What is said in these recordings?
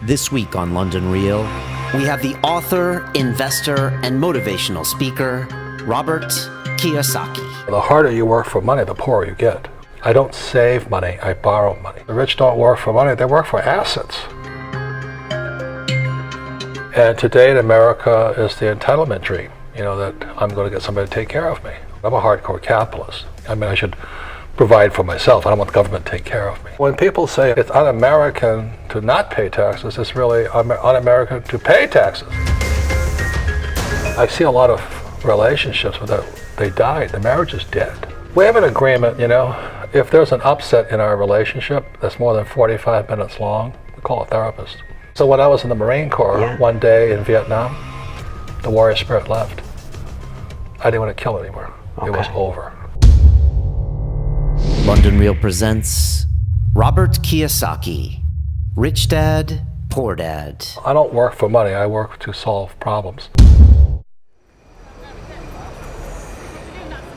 This week on London Real, we have the author, investor, and motivational speaker, Robert Kiyosaki. The harder you work for money, the poorer you get. I don't save money, I borrow money. The rich don't work for money, they work for assets. And today in America is the entitlement dream, that I'm going to get somebody to take care of me. I'm a hardcore capitalist. I should provide for myself. I don't want the government to take care of me. When people say it's un-American to not pay taxes, it's really un-American to pay taxes. I see a lot of relationships where they died, the marriage is dead. We have an agreement, if there's an upset in our relationship that's more than 45 minutes long, we call a therapist. So when I was in the Marine Corps one day in Vietnam, the warrior spirit left. I didn't want to kill anymore. Okay. It was over. London Real presents Robert Kiyosaki, Rich Dad, Poor Dad. I don't work for money, I work to solve problems.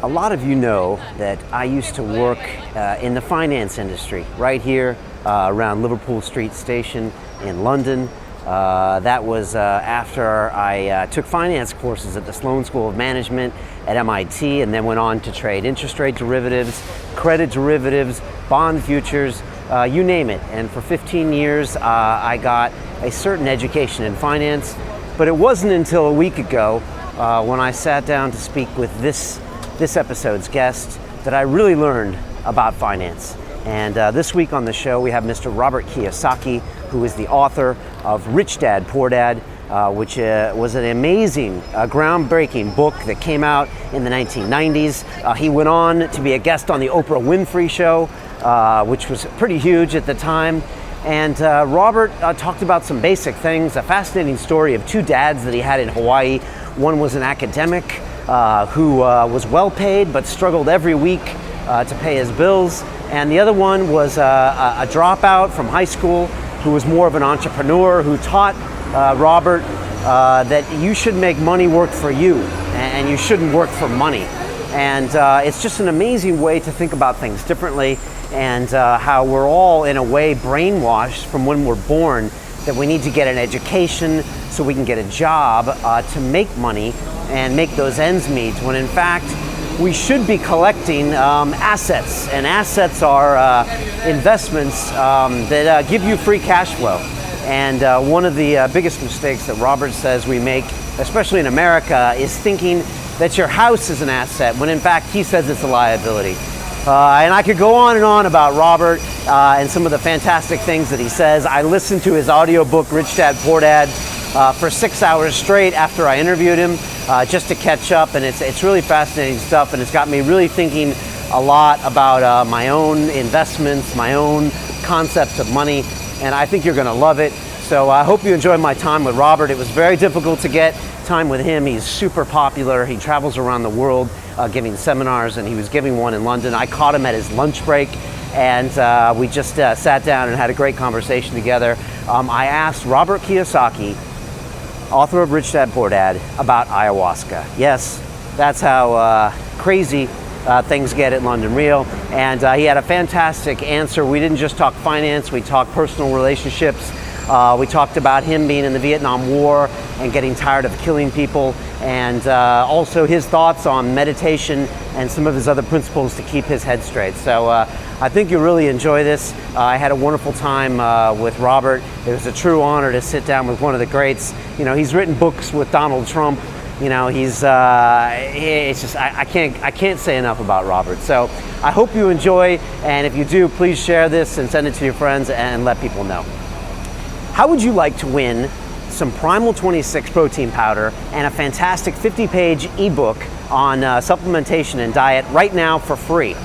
A lot of you know that I used to work in the finance industry right here around Liverpool Street Station in London. That was after I took finance courses at the Sloan School of Management at MIT and then went on to trade interest rate derivatives, credit derivatives, bond futures, you name it. And for 15 years I got a certain education in finance, but it wasn't until a week ago when I sat down to speak with this episode's guest that I really learned about finance. And this week on the show we have Mr. Robert Kiyosaki, who is the author of Rich Dad, Poor Dad, which was an amazing, groundbreaking book that came out in the 1990s. He went on to be a guest on the Oprah Winfrey Show, which was pretty huge at the time. And Robert talked about some basic things, a fascinating story of two dads that he had in Hawaii. One was an academic who was well paid but struggled every week to pay his bills. And the other one was a dropout from high school who was more of an entrepreneur, who taught Robert that you should make money work for you and you shouldn't work for money. And it's just an amazing way to think about things differently, and how we're all in a way brainwashed from when we're born that we need to get an education so we can get a job to make money and make those ends meet, when in fact we should be collecting assets, and assets are investments that give you free cash flow. And one of the biggest mistakes that Robert says we make, especially in America, is thinking that your house is an asset, when in fact he says it's a liability. And I could go on and on about Robert and some of the fantastic things that he says. I listened to his audiobook, Rich Dad, Poor Dad, for 6 hours straight after I interviewed him, just to catch up, and it's really fascinating stuff, and it's got me really thinking a lot about my own investments, my own concepts of money, and I think you're going to love it. So I hope you enjoyed my time with Robert. It was very difficult to get time with him. He's super popular. He travels around the world giving seminars, and he was giving one in London. I caught him at his lunch break, and we just sat down and had a great conversation together. I asked Robert Kiyosaki, author of Rich Dad, Poor Dad, about ayahuasca. Yes, that's how crazy things get at London Real. And he had a fantastic answer. We didn't just talk finance, we talked personal relationships. We talked about him being in the Vietnam War and getting tired of killing people, and also his thoughts on meditation and some of his other principles to keep his head straight. So I think you'll really enjoy this. I had a wonderful time with Robert. It was a true honor to sit down with one of the greats. He's written books with Donald Trump. It's just I can't say enough about Robert. So I hope you enjoy, and if you do, please share this and send it to your friends and let people know. How would you like to win some Primal 26 protein powder and a fantastic 50-page ebook on supplementation and diet right now for free?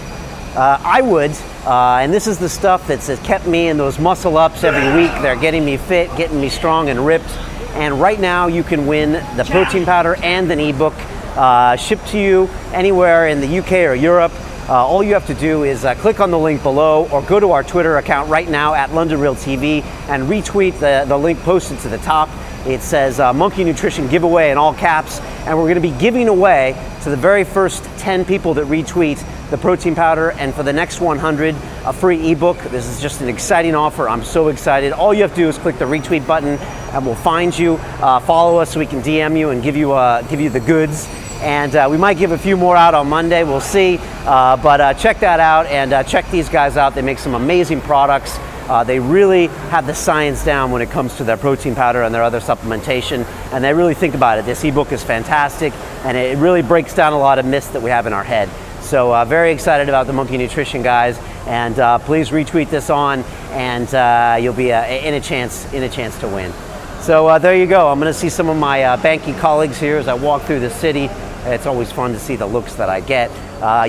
I would, and this is the stuff that's kept me in those muscle ups every week. They're getting me fit, getting me strong and ripped. And right now you can win the protein powder and an ebook shipped to you anywhere in the UK or Europe. All you have to do is click on the link below, or go to our Twitter account right now at London Real TV and retweet the link posted to the top. It says Monkey Nutrition Giveaway in all caps, and we're going to be giving away to the very first 10 people that retweet the protein powder, and for the next 100, a free ebook. This is just an exciting offer. I'm so excited. All you have to do is click the retweet button, and we'll find you. Follow us so we can DM you and give you the goods. And we might give a few more out on Monday. We'll see. But check that out, and check these guys out. They make some amazing products. They really have the science down when it comes to their protein powder and their other supplementation, and they really think about it. This ebook is fantastic, and it really breaks down a lot of myths that we have in our head. So very excited about the Monkey Nutrition guys, and please retweet this on, and you'll be in a chance to win. So there you go. I'm going to see some of my banking colleagues here as I walk through the city. It's always fun to see the looks that I get.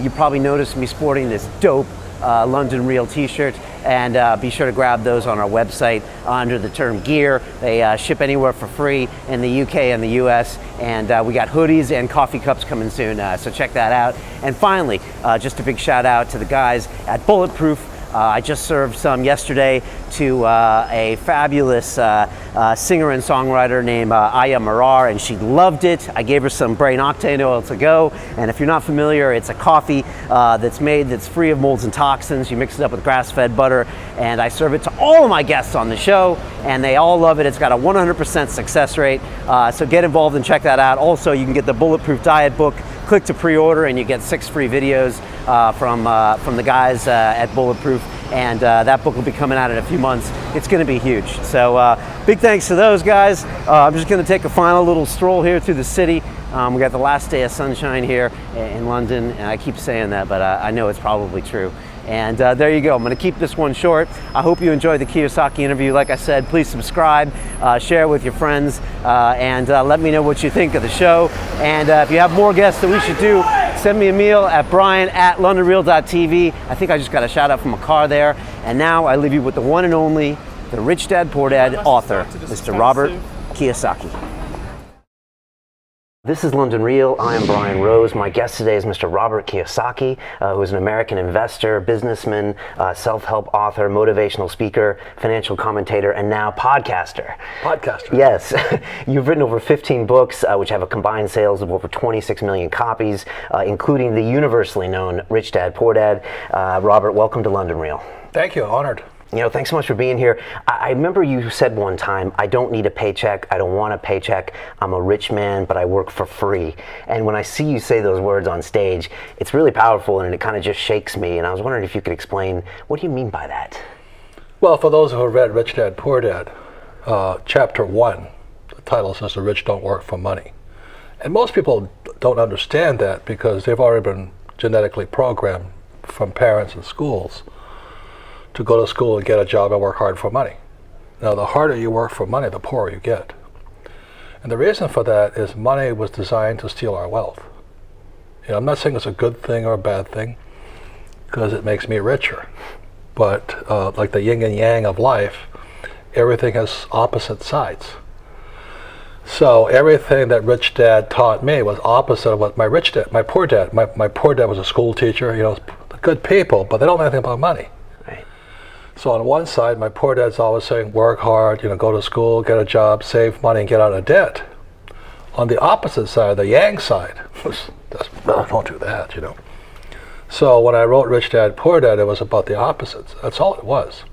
You probably noticed me sporting this dope London Real t-shirt, and be sure to grab those on our website under the term gear. They ship anywhere for free in the UK and the US, and we got hoodies and coffee cups coming soon, so check that out. And finally, just a big shout out to the guys at Bulletproof. I just served some yesterday to a fabulous singer and songwriter named Aya Marar, and she loved it. I gave her some brain octane oil to go, and if you're not familiar, it's a coffee that's free of molds and toxins. You mix it up with grass-fed butter, and I serve it to all of my guests on the show, and they all love it. It's got a 100% success rate, so get involved and check that out. Also, you can get the Bulletproof Diet book. Click to pre-order, and you get 6 free videos from the guys at Bulletproof, and that book will be coming out in a few months. It's going to be huge. So big thanks to those guys. I'm just going to take a final little stroll here through the city. We got the last day of sunshine here in London, and I keep saying that, but I know it's probably true. And there you go. I'm going to keep this one short. I hope you enjoyed the Kiyosaki interview. Like I said, please subscribe, share it with your friends, and let me know what you think of the show. And if you have more guests that we should do, send me a mail at brian@londonreal.tv. I think I just got a shout out from a car there. And now I leave you with the one and only, the Rich Dad Poor Dad author, Mr. Robert Kiyosaki. This is London Real. I am Brian Rose. My guest today is Mr. Robert Kiyosaki, who is an American investor, businessman, self-help author, motivational speaker, financial commentator, and now podcaster. Podcaster. Yes. You've written over 15 books, which have a combined sales of over 26 million copies, including the universally known Rich Dad Poor Dad. Robert, welcome to London Real. Thank you. Honored. You know, thanks so much for being here. I remember you said one time, I don't need a paycheck, I don't want a paycheck, I'm a rich man, but I work for free. And when I see you say those words on stage, it's really powerful, and it kind of just shakes me. And I was wondering if you could explain, what do you mean by that? Well, for those who have read Rich Dad Poor Dad, chapter 1, the title says the rich don't work for money. And most people don't understand that because they've already been genetically programmed from parents and schools to go to school and get a job and work hard for money. Now, the harder you work for money, the poorer you get. And the reason for that is money was designed to steal our wealth. You know, I'm not saying it's a good thing or a bad thing, because it makes me richer. But like the yin and yang of life, everything has opposite sides. So everything that Rich Dad taught me was opposite of what my poor dad was a school teacher, you know, good people, but they don't know anything about money. So on one side, my poor dad's always saying, work hard, you know, go to school, get a job, save money, and get out of debt. On the opposite side, the yang side, don't do that, you know. So when I wrote Rich Dad, Poor Dad, it was about the opposites. That's all it was.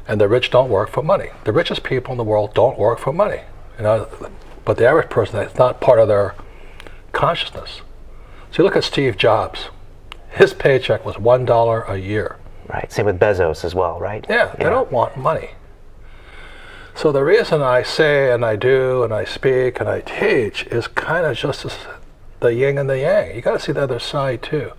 And the rich don't work for money. The richest people in the world don't work for money. You know, but the average person, it's not part of their consciousness. So you look at Steve Jobs. His paycheck was $1 a year. Right. Same with Bezos as well, right? Yeah, they don't want money. So the reason I say and I do and I speak and I teach is kind of just the yin and the yang. You got to see the other side too.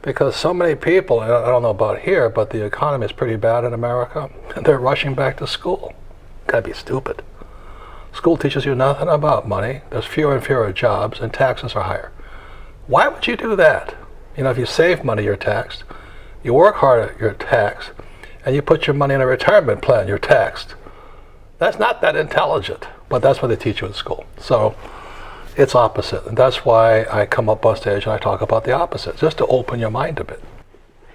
Because so many people, and I don't know about here, but the economy is pretty bad in America, and they're rushing back to school. Gotta be stupid. School teaches you nothing about money. There's fewer and fewer jobs, and taxes are higher. Why would you do that? You know, if you save money, you're taxed. You work hard, you're taxed, and you put your money in a retirement plan, you're taxed. That's not that intelligent, but that's what they teach you in school. So it's opposite, and that's why I come up on stage and I talk about the opposite, just to open your mind a bit.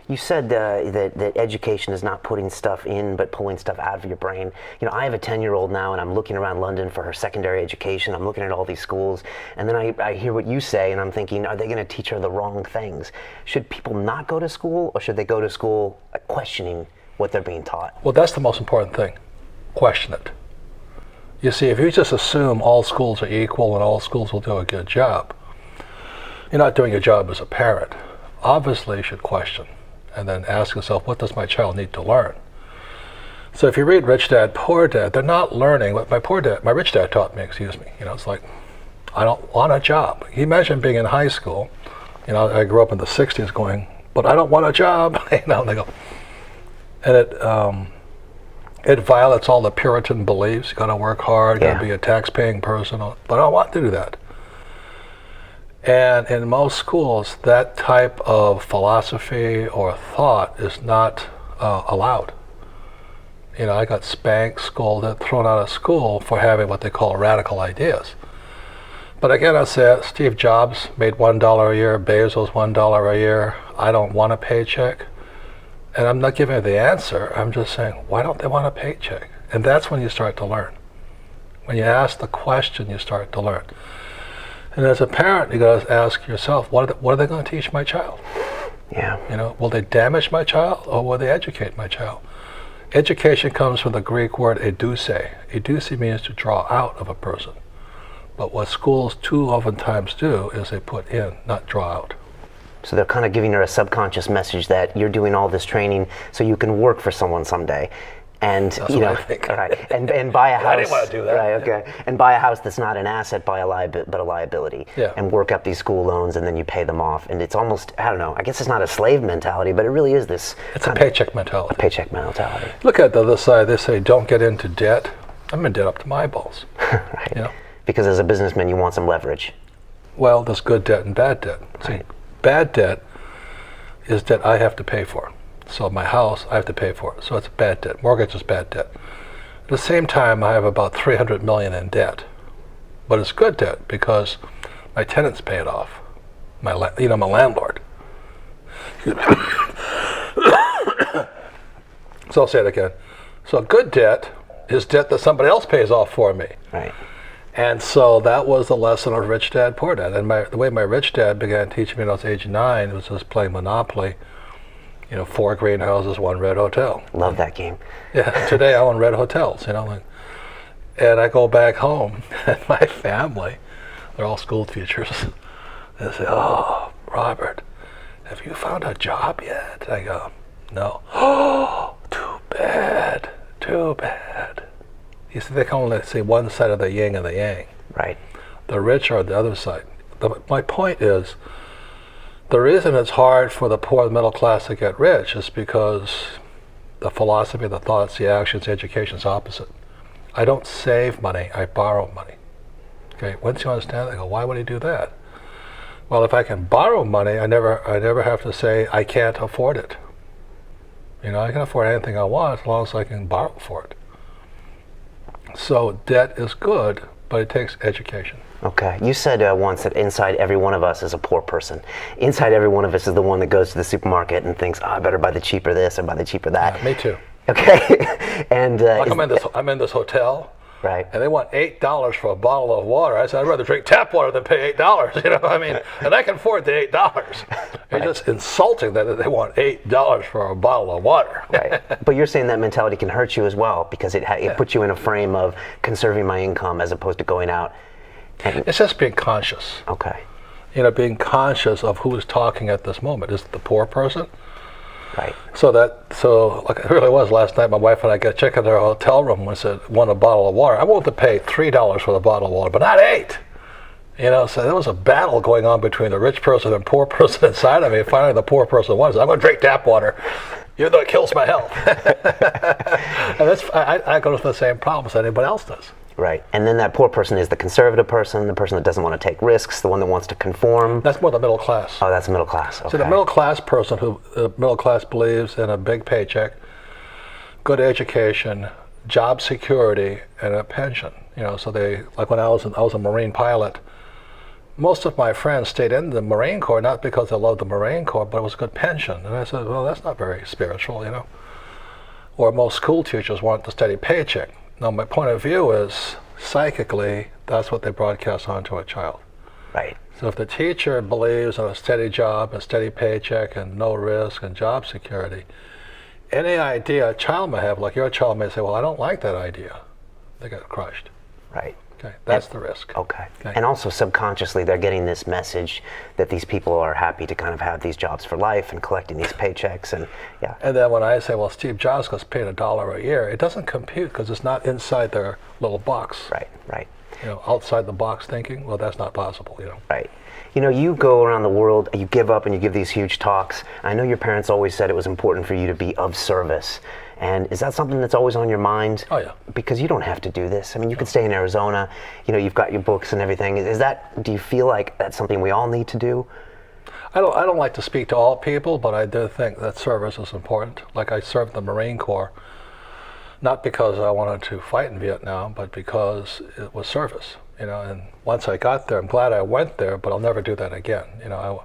You said that education is not putting stuff in, but pulling stuff out of your brain. You know, I have a 10-year-old now, and I'm looking around London for her secondary education. I'm looking at all these schools, and then I hear what you say, and I'm thinking, are they going to teach her the wrong things? Should people not go to school, or should they go to school questioning what they're being taught? Well, that's the most important thing. Question it. You see, if you just assume all schools are equal and all schools will do a good job, you're not doing your job as a parent. Obviously, you should question and then ask yourself, what does my child need to learn? So if you read Rich Dad, Poor Dad, they're not learning what my rich dad taught me, excuse me. You know, it's like, I don't want a job. Can you imagine being in high school? You know, I grew up in the 60s going, but I don't want a job. You know, and they go, and it violates all the Puritan beliefs. You gotta work hard, you gotta be a tax-paying person, but I don't want to do that. And in most schools, that type of philosophy or thought is not allowed. You know, I got spanked, scolded, thrown out of school for having what they call radical ideas. But again, I said, Steve Jobs made $1 a year, Bezos $1 a year. I don't want a paycheck. And I'm not giving the answer. I'm just saying, why don't they want a paycheck? And that's when you start to learn. When you ask the question, you start to learn. And as a parent, you got to ask yourself, what are they going to teach my child? Yeah. You know, will they damage my child or will they educate my child? Education comes from the Greek word educe. Educe means to draw out of a person. But what schools too oftentimes do is they put in, not draw out. So they're kind of giving her a subconscious message that you're doing all this training so you can work for someone someday. And that's you know, what I think. right, and buy a house. I didn't want to do that. Right, okay. And buy a house that's not an asset, but a liability. Yeah. And work up these school loans, and then you pay them off. And it's almost, I don't know, I guess it's not a slave mentality, but it really is this. It's a paycheck mentality. A paycheck mentality. Look at the other side. They say, don't get into debt. I'm in debt up to my eyeballs. Right. You know? Because as a businessman, you want some leverage. Well, there's good debt and bad debt. See, bad debt is debt I have to pay for. So my house, I have to pay for it. So it's bad debt. Mortgage is bad debt. At the same time, I have about $300 million in debt. But it's good debt because my tenants pay it off. My landlord. So I'll say it again. So good debt is debt that somebody else pays off for me. Right. And so that was the lesson of Rich Dad, Poor Dad. And the way my rich dad began teaching me when I was age 9 was just playing Monopoly. You know, 4 greenhouses, 1 red hotel. Love that game. Yeah, today I own red hotels, you know. And I go back home, and my family, they're all school teachers. They say, oh, Robert, have you found a job yet? I go, no. Oh, too bad, too bad. You see, they can only see one side of the yin and the yang. Right. The rich are the other side. My point is, the reason it's hard for the poor and middle class to get rich is because the philosophy, the thoughts, the actions, the education is opposite. I don't save money, I borrow money. Okay, once you understand that, I go, why would he do that? Well, if I can borrow money, I never have to say I can't afford it. You know, I can afford anything I want as long as I can borrow for it. So debt is good, but it takes education. Okay. You said once that inside every one of us is a poor person. Inside every one of us is the one that goes to the supermarket and thinks, oh, I better buy the cheaper this or buy the cheaper that. Yeah, me too. Okay. And like I'm in this hotel. Right. And they want $8 for a bottle of water. I said, I'd rather drink tap water than pay $8. You know, I mean, and I can afford the $8. It's just insulting that they want $8 for a bottle of water. Right. But you're saying that mentality can hurt you as well because it puts you in a frame of conserving my income as opposed to going out. It's just being conscious. Okay. You know, being conscious of who is talking at this moment. Is it the poor person? Right. So like it really was last night, my wife and I got checked in our hotel room and said, want a bottle of water. I wanted to pay $3 for the bottle of water, but not $8. You know, so there was a battle going on between the rich person and poor person inside of me. Finally, the poor person won. So I'm going to drink tap water, even though it kills my health. And I go through the same problems anybody else does. Right. And then that poor person is the conservative person, the person that doesn't want to take risks, the one that wants to conform. That's more the middle class. Oh, that's middle class. Okay. So the middle class person middle class believes in a big paycheck, good education, job security, and a pension. You know, so they, like when I was a Marine pilot, most of my friends stayed in the Marine Corps not because they loved the Marine Corps, but it was a good pension. And I said, well, that's not very spiritual, you know. Or most school teachers want the steady paycheck. Now, my point of view is, psychically, that's what they broadcast onto a child. Right. So if the teacher believes in a steady job, a steady paycheck, and no risk, and job security, any idea a child may have, like your child may say, well, I don't like that idea. They get crushed. Right. Okay, that's the risk. Okay. And also subconsciously they're getting this message that these people are happy to kind of have these jobs for life and collecting these paychecks, and yeah. And then when I say, well, Steve Jobs gets paid $1 a year, it doesn't compute because it's not inside their little box. Right, right. You know, outside the box thinking, well, that's not possible, you know. Right. You know, you go around the world, you give up and you give these huge talks. I know your parents always said it was important for you to be of service. And is that something that's always on your mind? Oh, yeah. Because you don't have to do this. I mean, you could stay in Arizona, you know, you've got your books and everything. Do you feel like that's something we all need to do? I don't like to speak to all people, but I do think that service is important. Like I served the Marine Corps, not because I wanted to fight in Vietnam, but because it was service, you know. And once I got there, I'm glad I went there, but I'll never do that again. You know,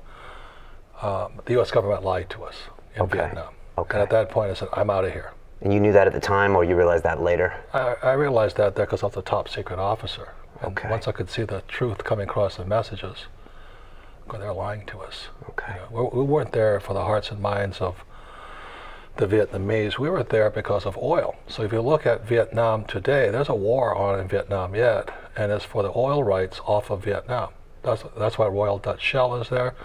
the U.S. government lied to us in Vietnam. Okay. And at that point, I said, I'm out of here. And you knew that at the time, or you realized that later? I realized that there because I was a top secret officer. And Okay. once I could see the truth coming across the messages, they're lying to us. Okay. You know, we weren't there for the hearts and minds of the Vietnamese. We were there because of oil. So if you look at Vietnam today, there's a war on in Vietnam yet, and it's for the oil rights off of Vietnam. That's why Royal Dutch Shell is there.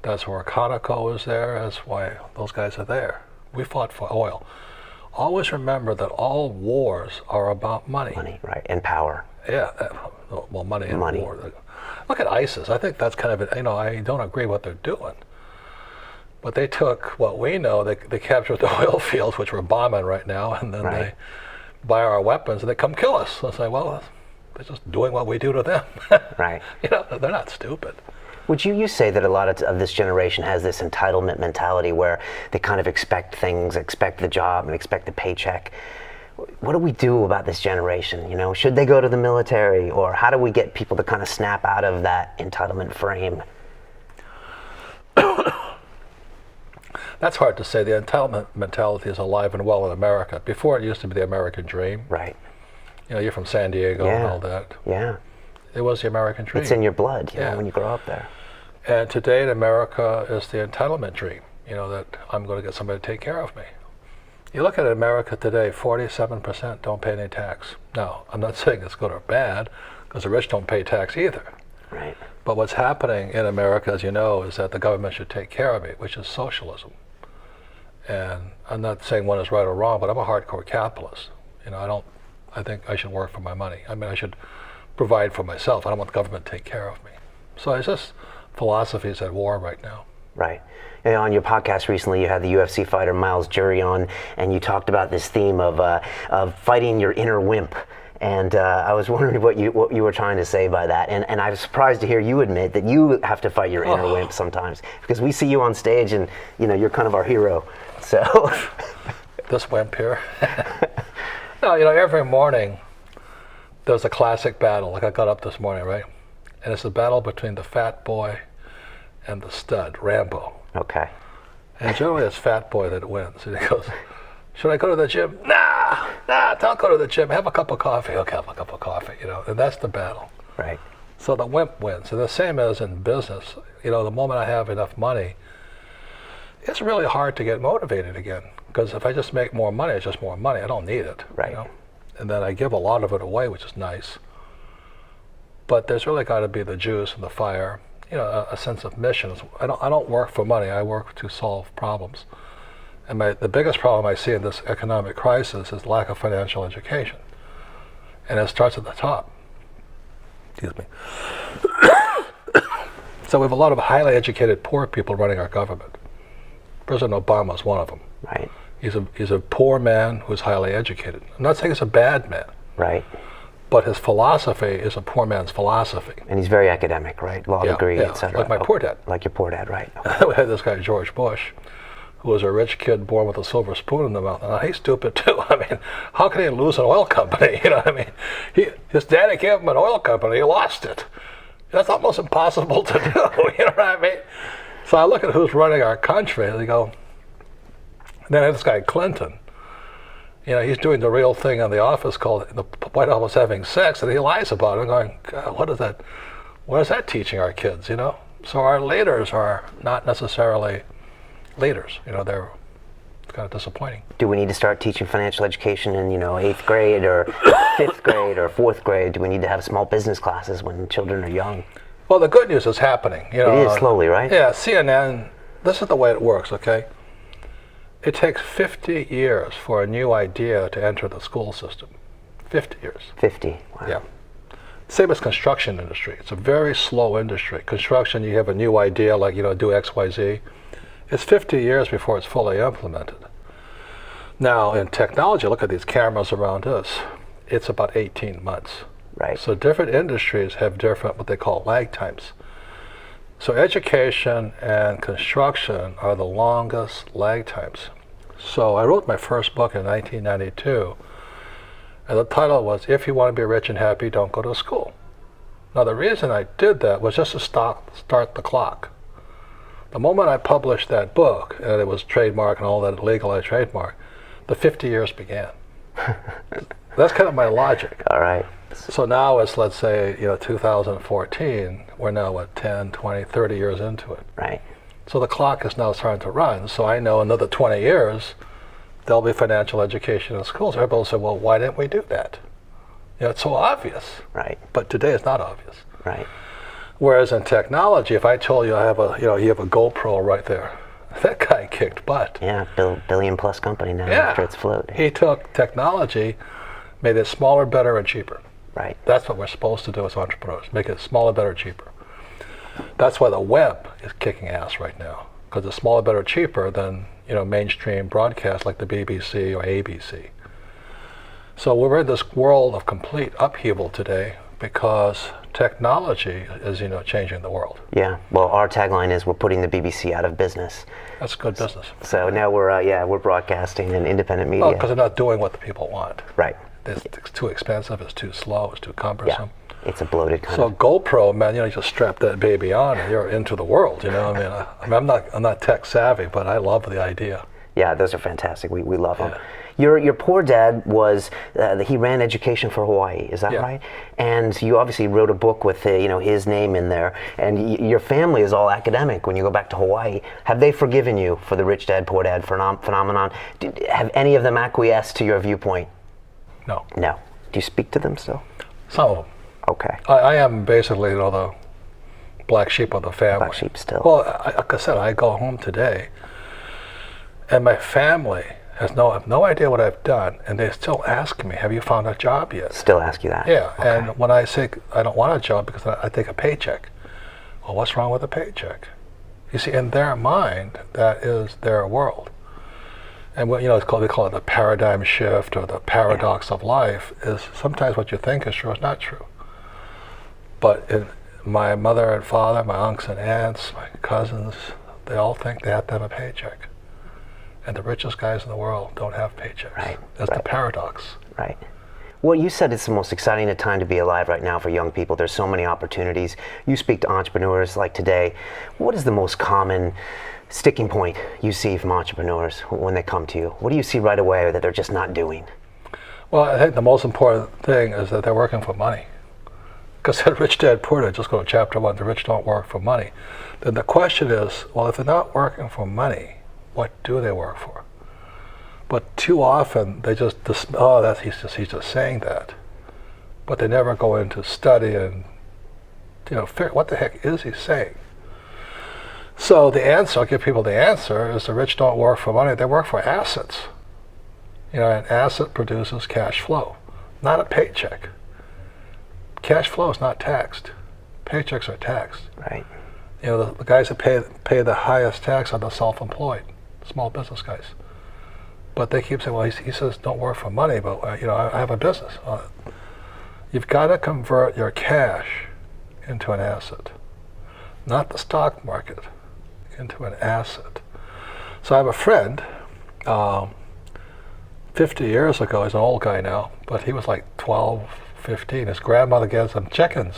That's where Conoco is there. That's why those guys are there. We fought for oil. Always remember that all wars are about money. Money, right, and power. Yeah, well, money and Money. war. Look at ISIS. I think that's kind of, you know, I don't agree what they're doing. But they took what we know, they captured the oil fields, which we're bombing right now, and then Right. they buy our weapons and they come kill us. So I say, well, they're just doing what we do to them. Right. You know, they're not stupid. Would you say that a lot of this generation has this entitlement mentality where they kind of expect things, expect the job and expect the paycheck? What do we do about this generation? You know, should they go to the military, or how do we get people to kind of snap out of that entitlement frame? That's hard to say. The entitlement mentality is alive and well in America. Before, it used to be the American dream. Right. You know, you're from San Diego and all that. Yeah. It was the American dream. It's in your blood, you Yeah. know, when you grow up there. And today in America is the entitlement dream, you know, that I'm going to get somebody to take care of me. You look at America today, 47% don't pay any tax. Now, I'm not saying it's good or bad, because the rich don't pay tax either. Right. But what's happening in America, as you know, is that the government should take care of me, which is socialism. And I'm not saying one is right or wrong, but I'm a hardcore capitalist. You know, I think I should work for my money. I mean, I should provide for myself. I don't want the government to take care of me. So it's just philosophies at war right now. Right. You know, on your podcast recently, you had the UFC fighter Miles Jury on, and you talked about this theme of fighting your inner wimp. And I was wondering what you were trying to say by that. And I was surprised to hear you admit that you have to fight your inner wimp sometimes, because we see you on stage, and you know you're kind of our hero. So This wimp here. No, you know, every morning there's a classic battle. Like I got up this morning, right? And it's a battle between the fat boy and the stud, Rambo. Okay. And generally it's fat boy that wins. And he goes, should I go to the gym? Nah, don't go to the gym. Have a cup of coffee. Okay, have a cup of coffee, you know. And that's the battle. Right. So the wimp wins. And the same as in business. You know, the moment I have enough money, it's really hard to get motivated again. Because if I just make more money, it's just more money. I don't need it. Right. You know? And then I give a lot of it away, which is nice. But there's really got to be the juice and the fire, you know, a sense of mission. I don't work for money. I work to solve problems. And the biggest problem I see in this economic crisis is lack of financial education. And it starts at the top. Excuse me. So we have a lot of highly educated poor people running our government. President Obama is one of them. Right. He's a poor man who's highly educated. I'm not saying he's a bad man. Right. But his philosophy is a poor man's philosophy. And he's very academic, right? Law degree, yeah, etc. like my poor dad. Like your poor dad, right? We had this guy, George Bush, who was a rich kid born with a silver spoon in the mouth. Now, he's stupid too. I mean, how can he lose an oil company? You know what I mean? His daddy gave him an oil company. He lost it. That's almost impossible to do. You know what I mean? So I look at who's running our country, and they go, and then I have this guy Clinton. He's doing the real thing in the office called the White House having sex, and he lies about it. I'm going, God, what is that teaching our kids, So our leaders are not necessarily leaders, they're kind of disappointing. Do we need to start teaching financial education in, 8th grade or 5th grade or 4th grade? Do we need to have small business classes when children are young? Well, the good news is happening. It is slowly, right? Yeah, CNN, this is the way it works, okay? It takes 50 years for a new idea to enter the school system. 50 years. 50, wow. Yeah. Same as construction industry. It's a very slow industry. Construction, you have a new idea like, do X, Y, Z. It's 50 years before it's fully implemented. Now, in technology, look at these cameras around us. It's about 18 months. Right. So different industries have different, what they call lag times. So education and construction are the longest lag times. So I wrote my first book in 1992, and the title was, If You Want to Be Rich and Happy, Don't Go to School. Now the reason I did that was just to start the clock. The moment I published that book, and it was trademark and all that legalized trademark, the 50 years began. That's kind of my logic. All right. So now it's, let's say, 2014, we're now at 10, 20, 30 years into it. Right. So the clock is now starting to run. So I know another 20 years, there'll be financial education in schools. Everybody will say, well, why didn't we do that? It's so obvious. Right. But today it's not obvious. Right. Whereas in technology, if I told you you have a GoPro right there, that guy kicked butt. Yeah, billion plus company now after it's float. He took technology, made it smaller, better, and cheaper. Right. That's what we're supposed to do as entrepreneurs, make it smaller, better, cheaper. That's why the web is kicking ass right now, because it's smaller, better, cheaper than mainstream broadcasts like the BBC or ABC. So we're in this world of complete upheaval today because technology is changing the world. Yeah. Well, our tagline is we're putting the BBC out of business. That's good business. So now we're broadcasting and independent media. Oh, because they're not doing what the people want. Right. It's too expensive. It's too slow. It's too cumbersome. Yeah. It's a bloated kind So of. GoPro, man, you just strap that baby on and you're into the world. I'm not tech savvy, but I love the idea. Yeah, those are fantastic. We love them. Yeah. Your poor dad was he ran education for Hawaii. Is that right? And you obviously wrote a book with his name in there. And your family is all academic. When you go back to Hawaii, have they forgiven you for the rich dad poor dad phenomenon? Have any of them acquiesced to your viewpoint? No. No. Do you speak to them still? Some of them. Okay. I am basically the black sheep of the family. Black sheep still. Well, like I said, I go home today, and my family have no idea what I've done, and they still ask me, have you found a job yet? Still ask you that? Yeah, Okay. and when I say I don't want a job because I take a paycheck, well, what's wrong with a paycheck? You see, in their mind, that is their world. And what we call it the paradigm shift or the paradox of life is sometimes what you think is true is not true. But in my mother and father, my uncles and aunts, my cousins, they all think they have to have a paycheck. And the richest guys in the world don't have paychecks. Right. That's the paradox. Right. Well, you said it's the most exciting time to be alive right now for young people. There's so many opportunities. You speak to entrepreneurs like today. What is the most common sticking point you see from entrepreneurs when they come to you? What do you see right away that they're just not doing? Well, I think the most important thing is that they're working for money. Because that Rich Dad Poor Dad, just go to chapter 1, the rich don't work for money. Then the question is, well, if they're not working for money, what do they work for? But too often they just he's just saying that, but they never go into study and figure what the heck is he saying. So the answer, I'll give people the answer, is the rich don't work for money; they work for assets. An asset produces cash flow, not a paycheck. Cash flow is not taxed; paychecks are taxed. Right. The guys that pay the highest tax are the self-employed, small business guys. But they keep saying, well, he says don't work for money, but I have a business. You've got to convert your cash into an asset, not the stock market, into an asset. So I have a friend, 50 years ago, he's an old guy now, but he was like 12, 15. His grandmother gets him chickens.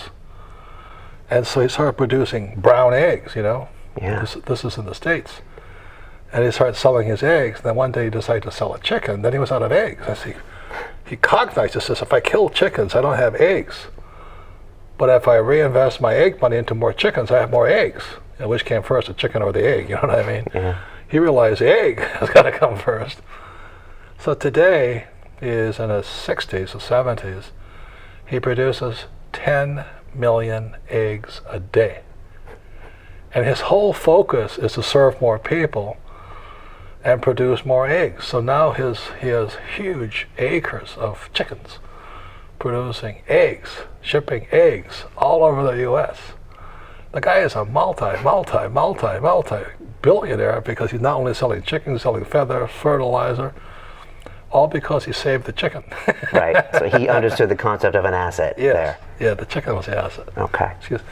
And so he started producing brown eggs, you know. Yeah. This is in the States. And he started selling his eggs. Then one day he decided to sell a chicken. Then he was out of eggs. I see. He cognized, he says, if I kill chickens, I don't have eggs. But if I reinvest my egg money into more chickens, I have more eggs. And which came first, the chicken or the egg? You know what I mean? Yeah. He realized the egg has got to come first. So today, he is in his 60s or 70s. He produces 10 million eggs a day. And his whole focus is to serve more people and produce more eggs. So now he has huge acres of chickens producing eggs, shipping eggs all over the U.S. The guy is a multi-billionaire because he's not only selling chickens, he's selling feathers, fertilizer, all because he saved the chicken. Right. So he understood the concept of an asset there. Yeah, the chicken was the asset. Okay. Excuse.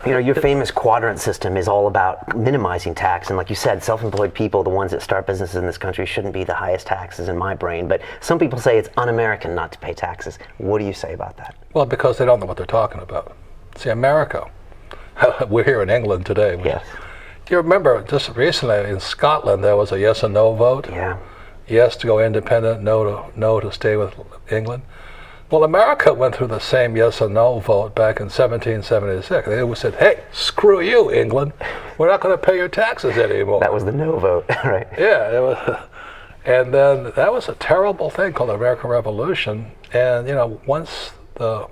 You know, your famous quadrant system is all about minimizing tax. And like you said, self-employed people, the ones that start businesses in this country, shouldn't be the highest taxes in my brain. But some people say it's un-American not to pay taxes. What do you say about that? Well, because they don't know what they're talking about. See, America, we're here in England today. Yes. Do you remember just recently in Scotland there was a yes or no vote? Yeah. Yes to go independent, no to stay with England. Well, America went through the same yes or no vote back in 1776. They said, hey, screw you, England. We're not going to pay your taxes anymore. That was the no vote, right? Yeah. It was, and then that was a terrible thing called the American Revolution. And, you know, once the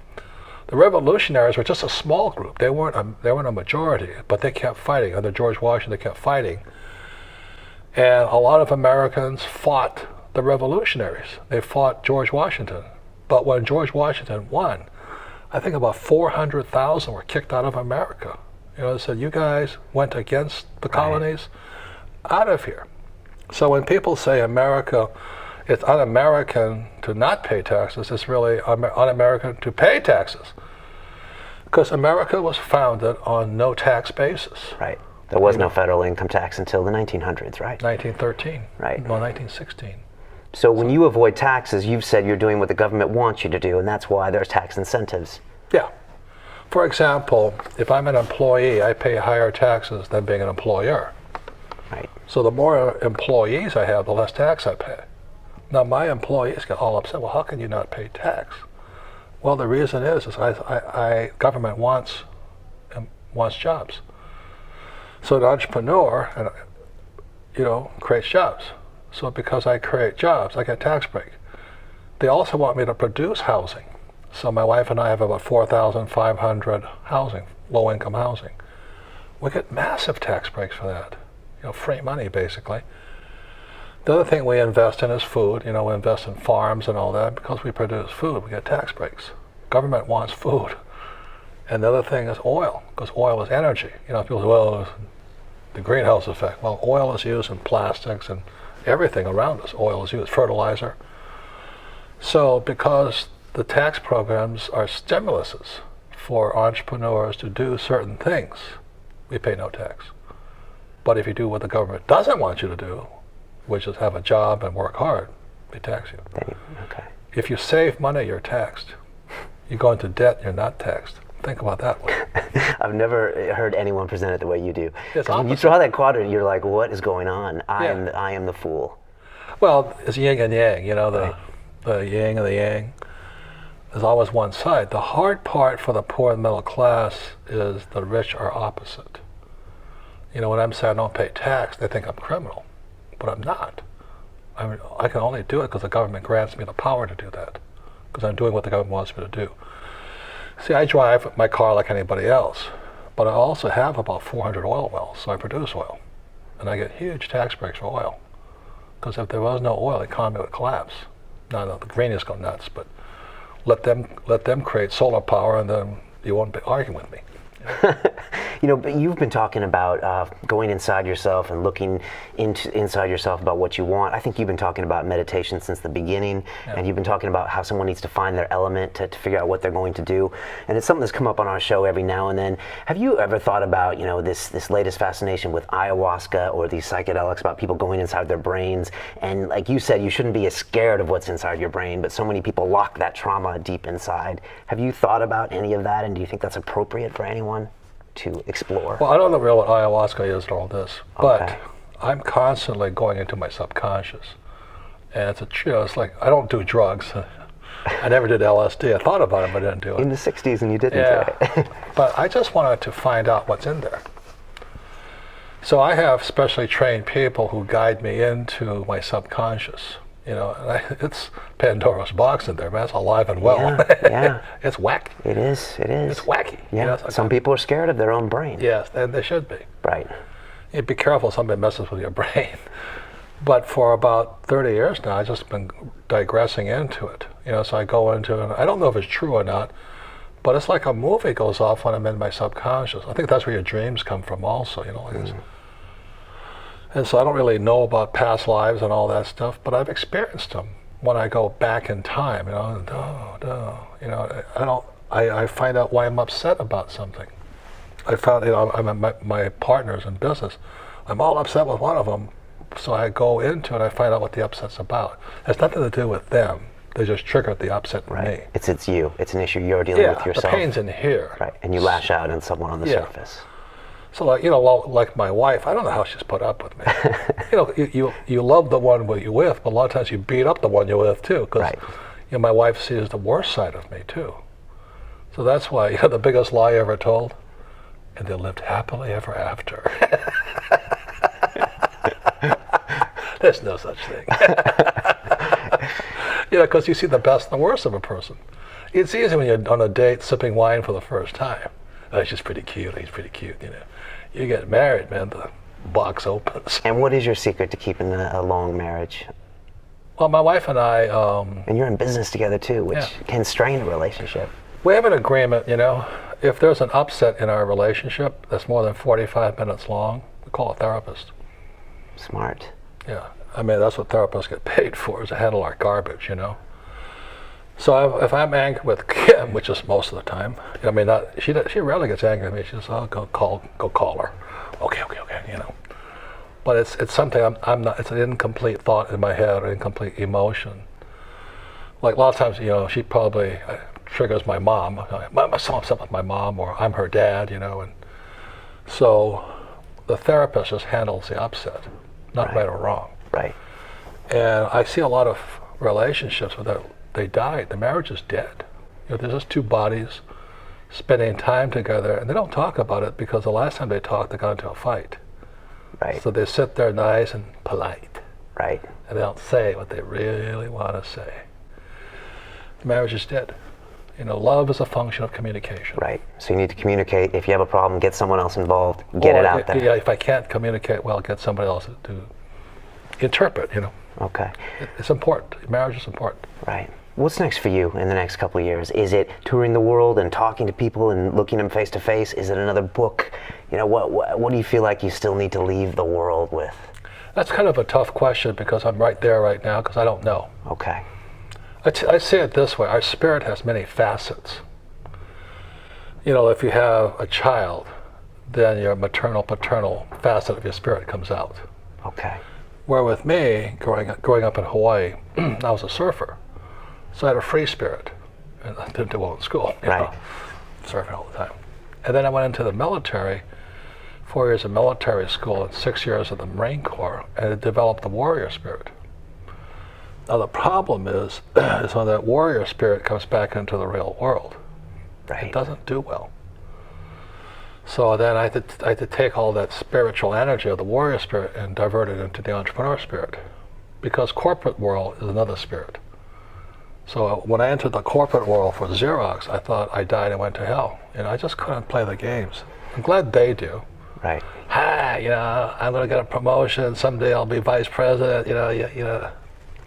revolutionaries were just a small group. They weren't a majority, but they kept fighting. Under George Washington, they kept fighting. And a lot of Americans fought the revolutionaries. They fought George Washington. But when George Washington won, I think about 400,000 were kicked out of America. You know, they said, you guys went against the colonies, out of here. So when people say America, it's un-American to not pay taxes, it's really un-American to pay taxes. Because America was founded on no tax basis. Right. There was no federal income tax until the 1900s, right? 1913. Right. Well, 1916. So when you avoid taxes, you've said you're doing what the government wants you to do, and that's why there's tax incentives. Yeah. For example, if I'm an employee, I pay higher taxes than being an employer. Right. So the more employees I have, the less tax I pay. Now my employees get all upset. Well, how can you not pay tax? Well, the reason is government wants jobs. So an entrepreneur, creates jobs. So because I create jobs, I get tax break. They also want me to produce housing. So my wife and I have about 4,500 housing, low-income housing. We get massive tax breaks for that. Free money, basically. The other thing we invest in is food. We invest in farms and all that. Because we produce food, we get tax breaks. Government wants food. And the other thing is oil, because oil is energy. People say, well, the greenhouse effect. Well, oil is used in plastics and everything around us. Oil is used, fertilizer. So because the tax programs are stimuluses for entrepreneurs to do certain things, we pay no tax. But if you do what the government doesn't want you to do, which is have a job and work hard, they tax you. Okay. If you save money, you're taxed. You go into debt, you're not taxed. Think about that one. I've never heard anyone present it the way you do. It's when you draw that quadrant, you're like, what is going on? I am the fool. Well, it's yin and yang, the yin and the yang. There's always one side. The hard part for the poor and middle class is the rich are opposite. When I'm saying I don't pay tax, they think I'm criminal, but I'm not. I can only do it because the government grants me the power to do that, because I'm doing what the government wants me to do. See, I drive my car like anybody else, but I also have about 400 oil wells, so I produce oil. And I get huge tax breaks for oil. Because if there was no oil, the economy would collapse. No, the greenies go nuts, but let them create solar power, and then you won't be arguing with me. But you've been talking about going inside yourself and looking inside yourself about what you want. I think you've been talking about meditation since the beginning, and you've been talking about how someone needs to find their element to figure out what they're going to do. And it's something that's come up on our show every now and then. Have you ever thought about, this latest fascination with ayahuasca or these psychedelics, about people going inside their brains? And like you said, you shouldn't be as scared of what's inside your brain, but so many people lock that trauma deep inside. Have you thought about any of that, and do you think that's appropriate for anyone to explore? Well, I don't know really what ayahuasca is and all this, Okay. but I'm constantly going into my subconscious. And it's like, I don't do drugs. I never did LSD. I thought about it, but I didn't do it. In the 60s, and you didn't. Yeah, but I just wanted to find out what's in there. So I have specially trained people who guide me into my subconscious. It's Pandora's box in there, man. It's alive and well. Yeah. It's wacky. It is. It's wacky. Yeah. Some people are scared of their own brain. Yes, and they should be. Right. You be careful if somebody messes with your brain. But for about 30 years now, I've just been digressing into it. So I go into it, and I don't know if it's true or not, but it's like a movie goes off when I'm in my subconscious. I think that's where your dreams come from also, And so I don't really know about past lives and all that stuff, but I've experienced them when I go back in time, I find out why I'm upset about something. I found, my partners in business, I'm all upset with one of them, so I go into it, I find out what the upset's about. It has nothing to do with them. They just triggered the upset in me. It's you. It's an issue you're dealing with yourself. The pain's in here. Right, and you lash out on someone on the surface. So like my wife, I don't know how she's put up with me. You love the one you're with, but a lot of times you beat up the one you're with too, because my wife sees the worst side of me too. So that's why the biggest lie I ever told, and they lived happily ever after. There's no such thing. Because you see the best and the worst of a person. It's easy when you're on a date sipping wine for the first time. Oh, she's pretty cute. He's pretty cute. You get married, man. The box opens. And what is your secret to keeping a long marriage? Well, my wife and I. And you're in business together too, which can strain a relationship. We have an agreement. If there's an upset in our relationship that's more than 45 minutes long, we call a therapist. Smart. Yeah, that's what therapists get paid for, is to handle our garbage. So if I'm angry with Kim, which is most of the time, she rarely gets angry with me. She says, "Oh, go call her." Okay. But it's something I'm not. It's an incomplete thought in my head, or incomplete emotion. Like a lot of times, she probably triggers my mom. I'm so upset with my mom, or I'm her dad. And so the therapist just handles the upset, not right or wrong. Right. And I see a lot of relationships where they died. The marriage is dead. There's just two bodies spending time together, and they don't talk about it because the last time they talked, they got into a fight. Right. So they sit there nice and polite. Right. And they don't say what they really want to say. The marriage is dead. Love is a function of communication. Right. So you need to communicate. If you have a problem, get someone else involved. Get it out there. Yeah. If I can't communicate well, get somebody else to interpret. Okay. It's important. Marriage is important. Right. What's next for you in the next couple of years? Is it touring the world and talking to people and looking them face to face? Is it another book? What do you feel like you still need to leave the world with? That's kind of a tough question, because I'm right there right now, because I don't know. Okay. I say it this way: our spirit has many facets. If you have a child, then your maternal, paternal facet of your spirit comes out. Okay. Where with me, growing up in Hawaii, I was a surfer, so I had a free spirit, and I didn't do well in school. Right. Surfing all the time, and then I went into the military, 4 years of military school and 6 years of the Marine Corps, and it developed the warrior spirit. Now the problem is when that warrior spirit comes back into the real world, it doesn't do well. So then I had to take all that spiritual energy of the warrior spirit and divert it into the entrepreneur spirit, because corporate world is another spirit. So when I entered the corporate world for Xerox, I thought I died and went to hell. I just couldn't play the games. I'm glad they do. Right. I'm going to get a promotion. Someday I'll be vice president.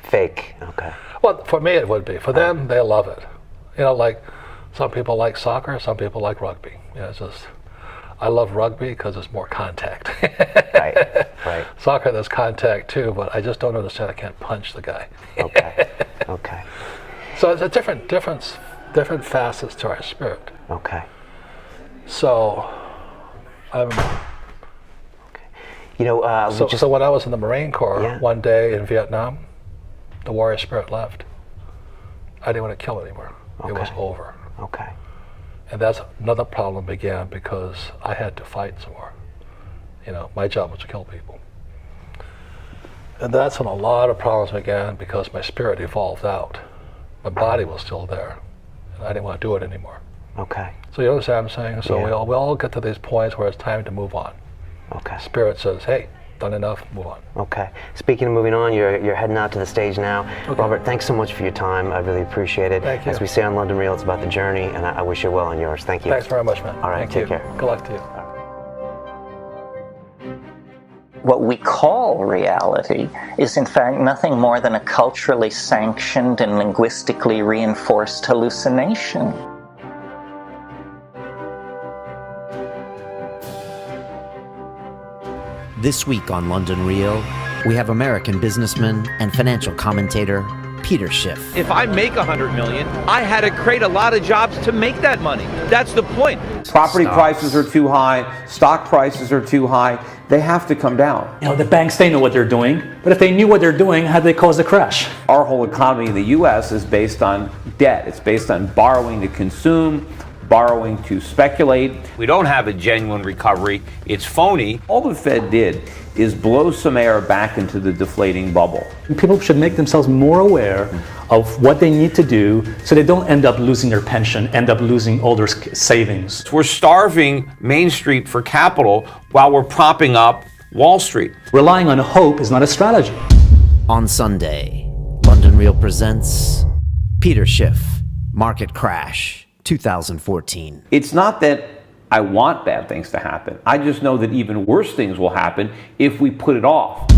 Fake. Okay. Well, for me it would be. For them, they love it. Like some people like soccer, some people like rugby. It's just, I love rugby because there's more contact. Right, right. Soccer, there's contact too, but I just don't understand. I can't punch the guy. Okay, okay, So it's a different facets to our spirit. okay. So, You know, so when I was in the Marine Corps, Yeah. one day in Vietnam, the warrior spirit left. I didn't want to kill anymore. It was Okay. over. okay, And that's another problem began because I had to fight some more. You know, my job was to kill people. And that's when a lot of problems began because my spirit evolved out. My body was still there. And I didn't want to do it anymore. okay, So you understand what I'm saying? So Yeah. we all get to these points where it's time to move on. okay. Spirit says, hey, done enough, move on. Okay. Speaking of moving on, you're heading out to the stage now. Robert, thanks so much for your time. I really appreciate it. Thank you. As we say on London Real, it's about the journey, and I wish you well on yours. Thank you. Thanks very much, man. All right, Thank take you. care. Good luck to you. What we call reality is in fact nothing more than a culturally sanctioned and linguistically reinforced hallucination. This week on London Real, we have American businessman and financial commentator Peter Schiff. If I make 100 million, I had to create a lot of jobs to make that money. That's the point. Property prices are too high, stock prices are too high. They have to come down. You know, the banks, they know what they're doing, but if they knew what they're doing, how'd they cause the crash? Our whole economy in the U.S. is based on debt. It's based on borrowing to consume, borrowing to speculate. We don't have a genuine recovery. It's phony. All the Fed did is blow some air back into the deflating bubble. People should make themselves more aware of what they need to do so they don't end up losing their pension, end up losing all their savings. We're starving Main Street for capital while we're propping up Wall Street. Relying on hope is not a strategy. On Sunday, London Real presents Peter Schiff, Market Crash 2014. It's not that I want bad things to happen. I just know that even worse things will happen if we put it off.